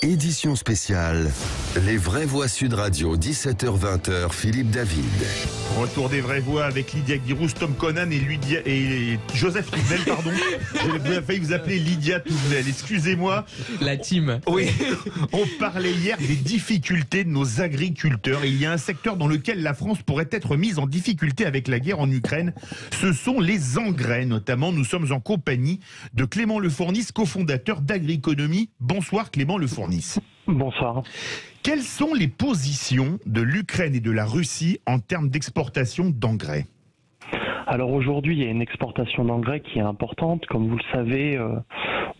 Édition spéciale. Les vraies voix Sud Radio, 17h-20h, Philippe David. Retour des vraies voix avec Lydia Guirousse, Tom Conan et Joseph Touvenel, pardon. J'ai failli vous appeler Lydia Touvenel, excusez-moi. La team. Oui, on parlait hier des difficultés de nos agriculteurs. Il y a un secteur dans lequel la France pourrait être mise en difficulté avec la guerre en Ukraine. Ce sont les engrais, notamment. Nous sommes en compagnie de Clément Lefournis, cofondateur d'Agriconomie. Bonsoir Clément Lefournis. Bonsoir. Quelles sont les positions de l'Ukraine et de la Russie en termes d'exportation d'engrais ? Alors aujourd'hui, il y a une exportation d'engrais qui est importante. Comme vous le savez,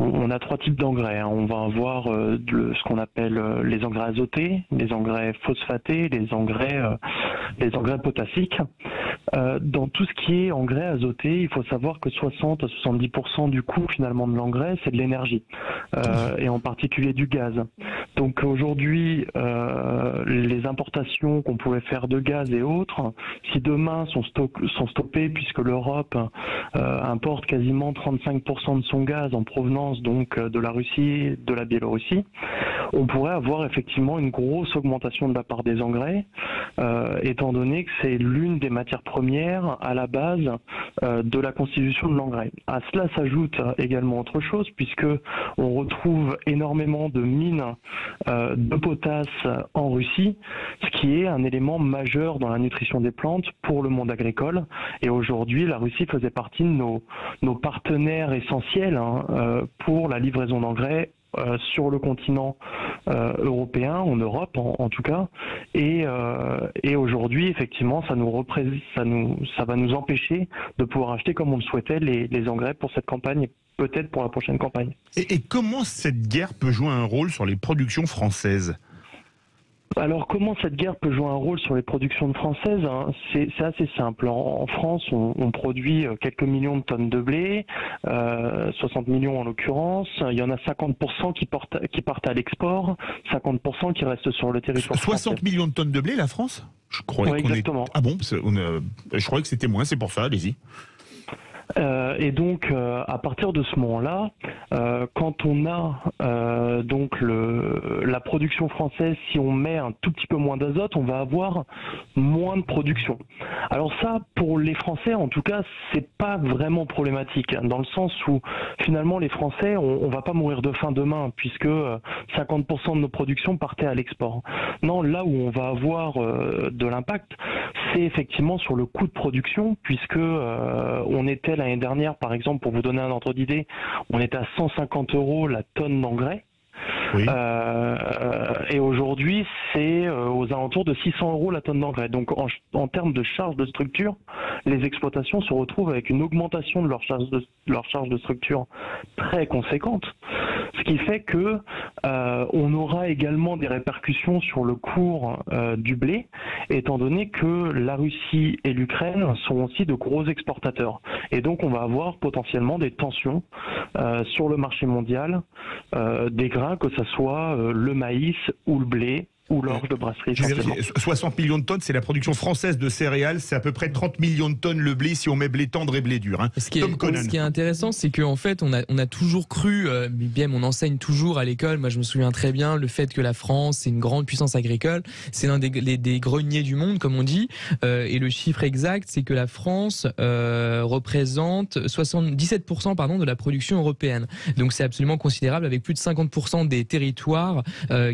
on a 3 types d'engrais. On va avoir ce qu'on appelle les engrais azotés, les engrais phosphatés, les engrais potassiques. Dans tout ce qui est engrais azoté, il faut savoir que 60 à 70% du coût finalement de l'engrais, c'est de l'énergie, et en particulier du gaz. Donc aujourd'hui, les importations qu'on pouvait faire de gaz et autres, si demain sont stoppées, puisque l'Europe importe quasiment 35% de son gaz en provenance donc de la Russie, de la Biélorussie, on pourrait avoir effectivement une grosse augmentation de la part des engrais, étant donné que c'est l'une des matières premières à la base de la constitution de l'engrais. À cela s'ajoute également autre chose, puisque on retrouve énormément de mines de potasse en Russie, ce qui est un élément majeur dans la nutrition des plantes pour le monde agricole. Et aujourd'hui, la Russie faisait partie de nos partenaires essentiels pour la livraison d'engrais sur le continent européen, en Europe en tout cas, et aujourd'hui effectivement ça va nous empêcher de pouvoir acheter comme on le souhaitait les engrais pour cette campagne et peut-être pour la prochaine campagne. Et comment cette guerre peut jouer un rôle sur les productions françaises ? Alors comment cette guerre peut jouer un rôle sur les productions françaises, c'est assez simple. En France, on produit quelques millions de tonnes de blé, 60 millions en l'occurrence. Il y en a 50% qui partent à l'export, 50% qui restent sur le territoire 60 français. millions de tonnes de blé, la France ? Je croyais qu'on exactement. Ah bon, je croyais que c'était moins, c'est pour ça, allez-y. Et donc, à partir de ce moment-là, quand on a donc la production française, si on met un tout petit peu moins d'azote, on va avoir moins de production. Alors ça, pour les Français, en tout cas, c'est pas vraiment problématique, dans le sens où finalement les Français, on va pas mourir de faim demain, puisque 50% de nos productions partaient à l'export. Non, là où on va avoir de l'impact, c'est effectivement sur le coût de production, puisque on était l'année dernière, par exemple, pour vous donner un ordre d'idée, on était à 150 € la tonne d'engrais. Oui. Et aujourd'hui, c'est aux alentours de 600 € la tonne d'engrais. Donc, en termes de charge de structure, les exploitations se retrouvent avec une augmentation de leur charge de structure très conséquente. Ce qui fait que on aura également des répercussions sur le cours du blé, étant donné que la Russie et l'Ukraine sont aussi de gros exportateurs. Et donc, on va avoir potentiellement des tensions sur le marché mondial des grains, que ce soit le maïs ou le blé ou l'orge de brasserie. 60 millions de tonnes, c'est la production française de céréales. C'est à peu près 30 millions de tonnes le blé si on met blé tendre et blé dur. Ce qui est intéressant, c'est qu'en fait, on a toujours cru, bien on enseigne toujours à l'école, moi je me souviens très bien, le fait que la France, c'est une grande puissance agricole, c'est l'un des greniers du monde, comme on dit, et le chiffre exact, c'est que la France représente 17% de la production européenne. Donc c'est absolument considérable, avec plus de 50% des territoires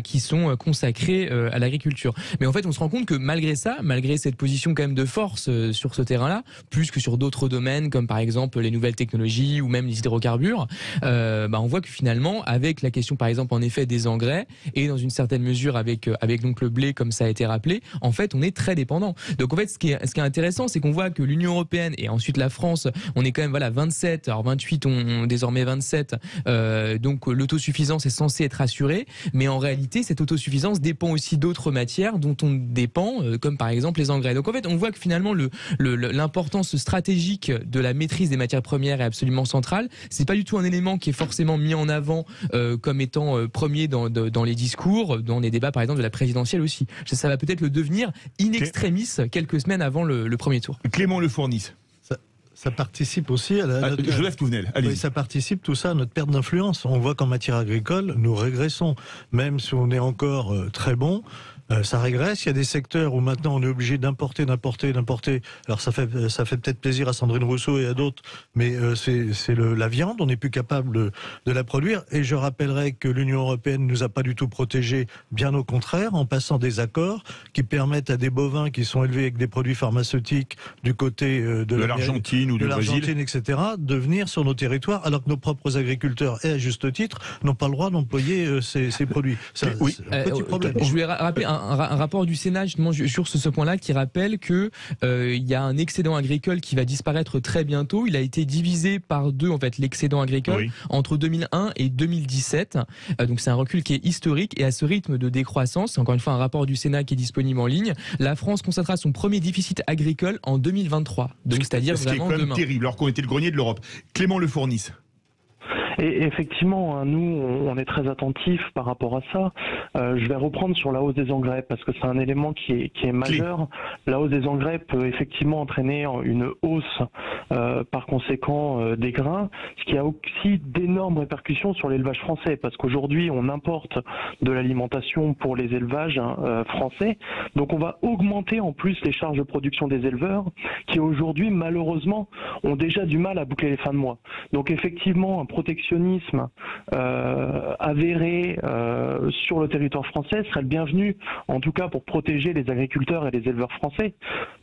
qui sont consacrés à l'agriculture. Mais en fait, on se rend compte que malgré ça, malgré cette position quand même de force sur ce terrain-là, plus que sur d'autres domaines comme par exemple les nouvelles technologies ou même les hydrocarbures, on voit que finalement, avec la question par exemple en effet des engrais et dans une certaine mesure avec donc le blé comme ça a été rappelé, en fait, on est très dépendant. Donc en fait, ce qui est intéressant, c'est qu'on voit que l'Union européenne et ensuite la France, on est quand même 27, alors 28, désormais 27. Donc l'autosuffisance est censée être assurée, mais en réalité, cette autosuffisance dépend aussi d'autres matières dont on dépend, comme par exemple les engrais. Donc en fait, on voit que finalement l'importance stratégique de la maîtrise des matières premières est absolument centrale. C'est pas du tout un élément qui est forcément mis en avant comme étant premier dans les discours, dans les débats par exemple de la présidentielle aussi. Ça va peut-être le devenir in extremis quelques semaines avant le premier tour. Clément Lefournis. Ça participe aussi à la... Joseph Touvenel, allez-y. Oui, ça participe tout ça à notre perte d'influence. On voit qu'en matière agricole, nous régressons. Même si on est encore très bon, ça régresse. Il y a des secteurs où maintenant on est obligé d'importer. Alors ça fait peut-être plaisir à Sandrine Rousseau et à d'autres, mais c'est la viande. On n'est plus capable de la produire. Et je rappellerai que l'Union européenne ne nous a pas du tout protégés, bien au contraire, en passant des accords qui permettent à des bovins qui sont élevés avec des produits pharmaceutiques du côté de l'Argentine ou du Brésil, etc., de venir sur nos territoires, alors que nos propres agriculteurs, et à juste titre, n'ont pas le droit d'employer ces produits. C'est un petit problème. Je voulais rappeler un rapport du Sénat justement sur ce point-là qui rappelle que il y a un excédent agricole qui va disparaître très bientôt. Il a été divisé par 2 en fait l'excédent agricole entre 2001 et 2017. Donc c'est un recul qui est historique et à ce rythme de décroissance, c'est encore une fois un rapport du Sénat qui est disponible en ligne. La France constatera son premier déficit agricole en 2023. Donc c'est-à-dire vraiment demain. C'est quand même terrible, alors qu'on était le grenier de l'Europe. Clément Le Fournis. Et effectivement, nous, on est très attentifs par rapport à ça. Je vais reprendre sur la hausse des engrais parce que c'est un élément qui est majeur. La hausse des engrais peut effectivement entraîner une hausse par conséquent des grains, ce qui a aussi d'énormes répercussions sur l'élevage français parce qu'aujourd'hui, on importe de l'alimentation pour les élevages français. Donc on va augmenter en plus les charges de production des éleveurs qui aujourd'hui, malheureusement, ont déjà du mal à boucler les fins de mois. Donc effectivement, un protectionnisme avéré sur le territoire français serait le bienvenu, en tout cas pour protéger les agriculteurs et les éleveurs français,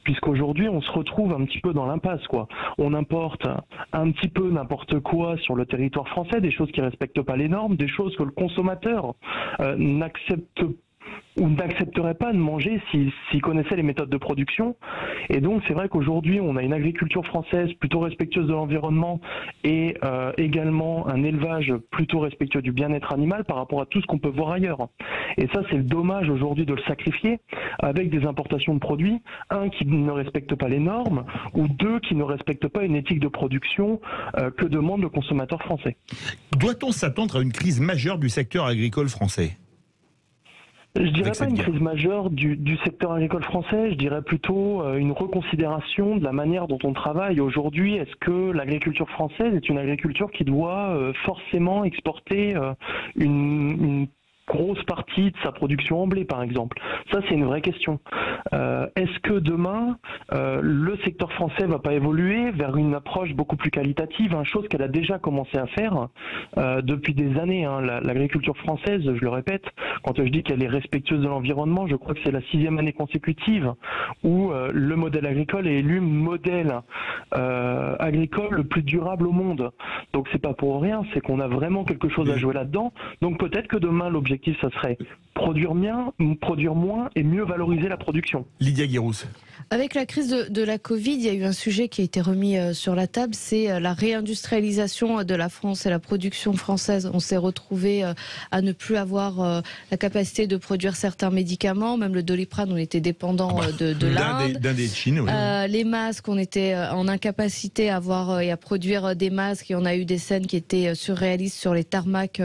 puisqu'aujourd'hui on se retrouve un petit peu dans l'impasse, quoi. On importe un petit peu n'importe quoi sur le territoire français, des choses qui ne respectent pas les normes, des choses que le consommateur n'accepte ou n'accepterait pas de manger s'il connaissait les méthodes de production. Et donc c'est vrai qu'aujourd'hui on a une agriculture française plutôt respectueuse de l'environnement et également un élevage plutôt respectueux du bien-être animal par rapport à tout ce qu'on peut voir ailleurs. Et ça c'est le dommage aujourd'hui de le sacrifier avec des importations de produits, un qui ne respecte pas les normes ou deux qui ne respectent pas une éthique de production que demande le consommateur français. Doit-on s'attendre à une crise majeure du secteur agricole français ? Je dirais pas une crise majeure du secteur agricole français, je dirais plutôt une reconsidération de la manière dont on travaille. Aujourd'hui, est-ce que l'agriculture française est une agriculture qui doit forcément exporter une grosse partie de sa production en blé, par exemple? Ça, c'est une vraie question. Est-ce que demain, le secteur français va pas évoluer vers une approche beaucoup plus qualitative, chose qu'elle a déjà commencé à faire depuis des années. L'agriculture française, je le répète, quand je dis qu'elle est respectueuse de l'environnement, je crois que c'est la 6e année consécutive où le modèle agricole est élu modèle agricole le plus durable au monde. Donc c'est pas pour rien, c'est qu'on a vraiment quelque chose à jouer là-dedans. Donc peut-être que demain, l'objectif, ça serait produire moins et mieux valoriser la production. Lydia Guérousse. Avec la crise de la Covid, il y a eu un sujet qui a été remis sur la table, c'est la réindustrialisation de la France et la production française. On s'est retrouvé à ne plus avoir la capacité de produire certains médicaments, même le Doliprane, on était dépendant de l'Inde. D'Inde et de Chine, oui. Les masques, on était en incapacité à avoir et à produire des masques, et on a eu des scènes qui étaient surréalistes sur les tarmacs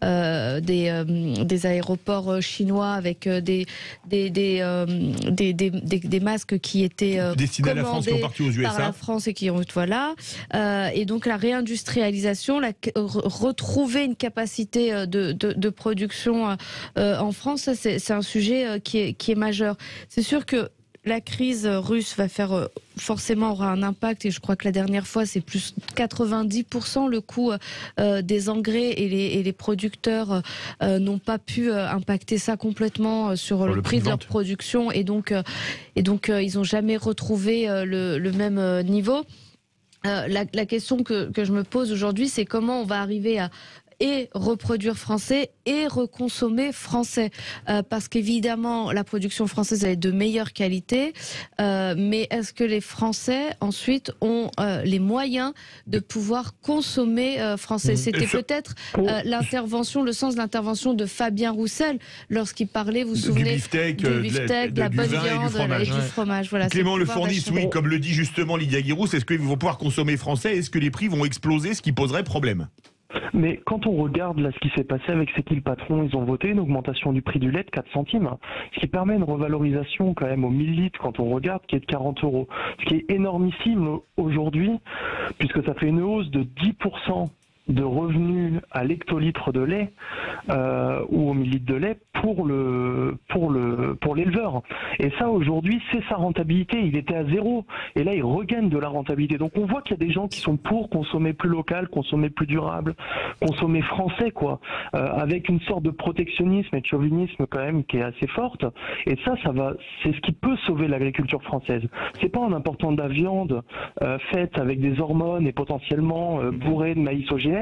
des aéroports chinois avec des masques qui étaient destinés à la France, qui ont parti aux USA. Par la France et qui ont et donc la réindustrialisation, retrouver une capacité de production en France, c'est un sujet qui est majeur. C'est sûr que la crise russe va faire forcément aura un impact, et je crois que la dernière fois c'est plus 90% le coût des engrais, et les producteurs n'ont pas pu impacter ça complètement sur le prix de leur production, et donc ils n'ont jamais retrouvé le même niveau. La question que je me pose aujourd'hui, c'est comment on va arriver à reproduire français et reconsommer français, parce qu'évidemment la production française elle est de meilleure qualité, mais est-ce que les Français ensuite ont les moyens de pouvoir consommer français? C'était peut-être le sens de l'intervention de Fabien Roussel lorsqu'il parlait, vous vous souvenez, du beefsteak, de la bonne viande et du fromage. Voilà, Clément Le Fournis, oui, comme le dit justement Lydia Guérousse, est-ce qu'ils vont pouvoir consommer français? Est-ce que les prix vont exploser, ce qui poserait problème? Mais quand on regarde là ce qui s'est passé avec C'est qui le patron, ils ont voté une augmentation du prix du lait de 4 centimes, ce qui permet une revalorisation quand même au 1000 litres quand on regarde qui est de 40 €, ce qui est énormissime aujourd'hui puisque ça fait une hausse de 10% de revenus à l'hectolitre de lait ou au millilitre de lait pour l'éleveur. Et ça aujourd'hui c'est sa rentabilité. Il était à 0 et là il regagne de la rentabilité. Donc on voit qu'il y a des gens qui sont pour consommer plus local, consommer plus durable, consommer français quoi, avec une sorte de protectionnisme et de chauvinisme quand même qui est assez forte. Et ça c'est ce qui peut sauver l'agriculture française. C'est pas en important de la viande faite avec des hormones et potentiellement bourrée de maïs OGM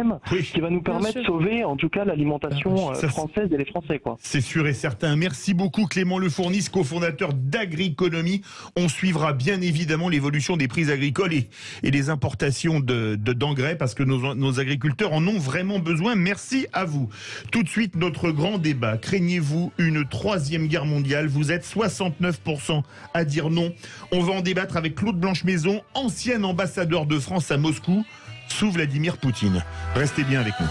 qui va nous permettre de sauver en tout cas l'alimentation française et les Français quoi. C'est sûr et certain. Merci beaucoup Clément Lefournis, cofondateur d'Agriconomie. On suivra bien évidemment l'évolution des prix agricoles et les importations d'engrais parce que nos agriculteurs en ont vraiment besoin. Merci à vous. Tout de suite notre grand débat. Craignez-vous une troisième guerre mondiale? Vous êtes 69% à dire non. On va en débattre avec Claude Blanche-Maison, ancien ambassadeur de France à Moscou, sous Vladimir Poutine. Restez bien avec nous.